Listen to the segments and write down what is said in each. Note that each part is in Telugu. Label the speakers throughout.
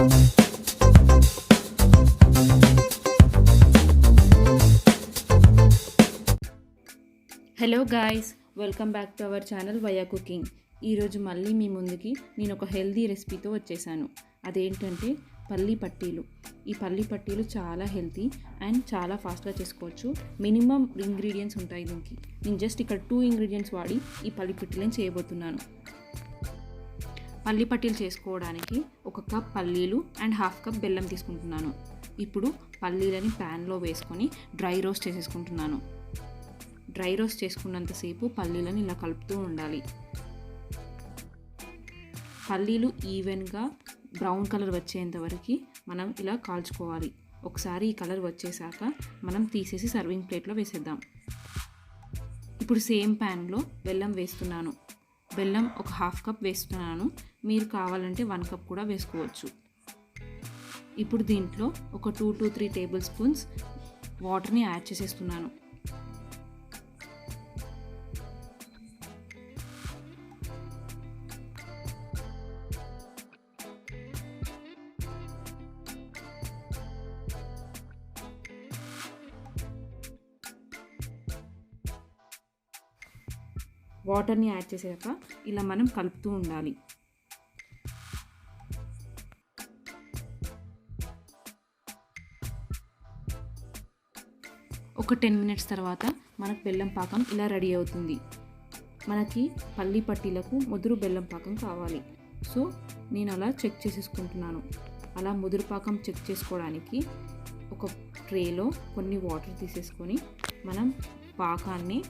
Speaker 1: Hello guys, welcome back to our channel via cooking. ఈరోజు మళ్ళీ మీ ముందుకి నేను ఒక హెల్దీ రెసిపీతో వచ్చేసాను. అదేంటంటే పల్లి పట్టీలు. ఈ పల్లి పట్టీలు చాలా హెల్తీ అండ్ చాలా ఫాస్ట్గా చేసుకోవచ్చు. మినిమం ఇంగ్రీడియంట్స్ ఉంటాయి దీనికి. నేను జస్ట్ ఇక్కడ 2 ఇంగ్రీడియంట్స్ వాడి ఈ పల్లి పట్టీలను చేయబోతున్నాను. పల్లి పట్టీలు చేసుకోవడానికి 1 కప్ పల్లీలు అండ్ 1/2 కప్ బెల్లం తీసుకుంటున్నాను. ఇప్పుడు పల్లీలని ప్యాన్లో వేసుకొని డ్రై రోస్ట్ చేసేసుకుంటున్నాను. డ్రై రోస్ట్ చేసుకున్నంతసేపు పల్లీలను ఇలా కలుపుతూ ఉండాలి. పల్లీలు ఈవెన్గా బ్రౌన్ కలర్ వచ్చేంత వరకు మనం ఇలా కాల్చుకోవాలి. ఒకసారి ఈ కలర్ వచ్చేసాక మనం తీసేసి సర్వింగ్ ప్లేట్లో వేసేద్దాం. ఇప్పుడు సేమ్ ప్యాన్లో బెల్లం వేస్తున్నాను. బెల్లం ఒక 1/2 కప్ వేస్తున్నాను. మీరు కావాలంటే 1 కప్ కూడా వేసుకోవచ్చు. ఇప్పుడు దీంట్లో ఒక 2 to 3 టేబుల్ స్పూన్స్ వాటర్ని యాడ్ చేసేస్తున్నాను. వాటర్ని యాడ్ చేసాక ఇలా మనం కలుపుతూ ఉండాలి. ఒక 10 మినిట్స్ తర్వాత మనకు బెల్లం పాకం ఇలా రెడీ అవుతుంది. మనకి పల్లి పట్టీలకు ముదురు బెల్లం పాకం కావాలి. సో నేను అలా చెక్ చేసేసుకుంటున్నాను. అలా ముదురు పాకం చెక్ చేసుకోవడానికి ఒక ట్రేలో కొన్ని వాటర్ తీసేసుకొని మనం పాకాన్ని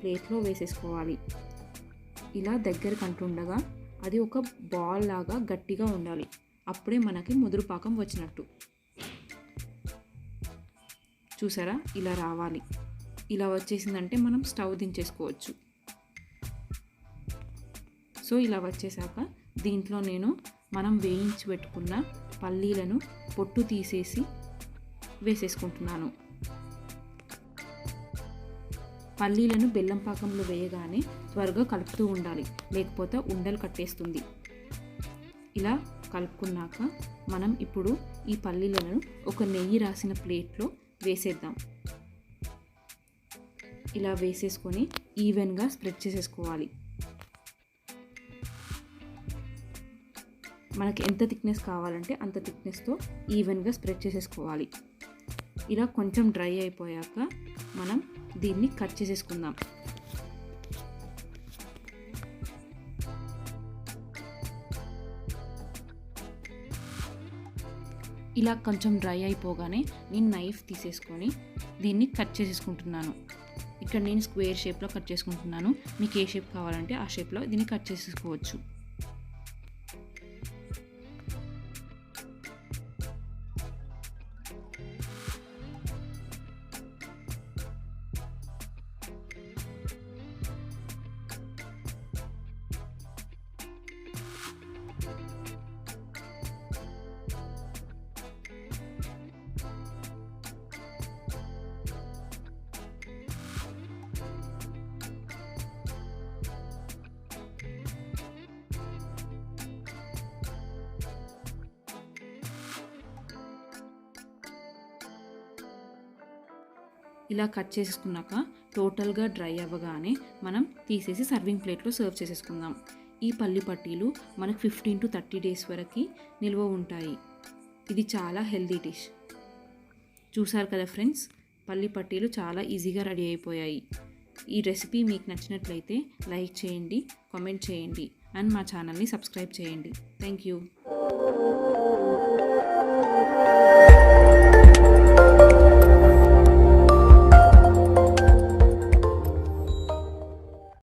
Speaker 1: ప్లేట్లో వేసేసుకోవాలి. ఇలా దగ్గరికి అంటుండగా అది ఒక బాల్ లాగా గట్టిగా ఉండాలి. అప్పుడే మనకి ముదురు పాకం వచ్చినట్టు. చూసారా, ఇలా రావాలి. ఇలా వచ్చేసిందంటే మనం స్టవ్ దించేసుకోవచ్చు. సో ఇలా వచ్చేసాక దీంట్లో నేను మనం వేయించి పెట్టుకున్న పల్లీలను పొట్టు తీసేసి వేసేసుకుంటున్నాను. పల్లీలను బెల్లం పాకంలో వేయగానే త్వరగా కలుపుతూ ఉండాలి, లేకపోతే ఉండలు కట్టేస్తుంది. ఇలా కలుపుకున్నాక మనం ఇప్పుడు ఈ పల్లీలను ఒక నెయ్యి రాసిన ప్లేట్లో వేసేద్దాం. ఇలా వేసేసుకొని ఈవెన్గా స్ప్రెడ్ చేసేసుకోవాలి. మనకి ఎంత థిక్నెస్ కావాలంటే అంత థిక్నెస్తో ఈవెన్గా స్ప్రెడ్ చేసేసుకోవాలి. ఇలా కొంచెం డ్రై అయిపోయాక మనం దీన్ని కట్ చేసేసుకుందాం. ఇలా కొంచెం డ్రై అయిపోగానే నేను నైఫ్ తీసేసుకొని దీన్ని కట్ చేసేసుకుంటున్నాను. ఇక్కడ నేను స్క్వేర్ షేప్లో కట్ చేసుకుంటున్నాను. మీకు ఏ షేప్ కావాలంటే ఆ షేప్లో దీన్ని కట్ చేసేసుకోవచ్చు. ఇలా కట్ చేసుకున్నాక టోటల్గా డ్రై అవ్వగానే మనం తీసేసి సర్వింగ్ ప్లేట్లో సర్వ్ చేసేసుకుందాం. ఈ పల్లి పట్టీలు మనకు 15 to 30 డేస్ వరకు నిల్వ ఉంటాయి. ఇది చాలా హెల్దీ డిష్. చూసారు కదా ఫ్రెండ్స్, పల్లి పట్టీలు చాలా ఈజీగా రెడీ అయిపోయాయి. ఈ రెసిపీ మీకు నచ్చినట్లయితే లైక్ చేయండి, కామెంట్ చేయండి అండ్ మా ఛానల్ని సబ్స్క్రైబ్ చేయండి. Thank you.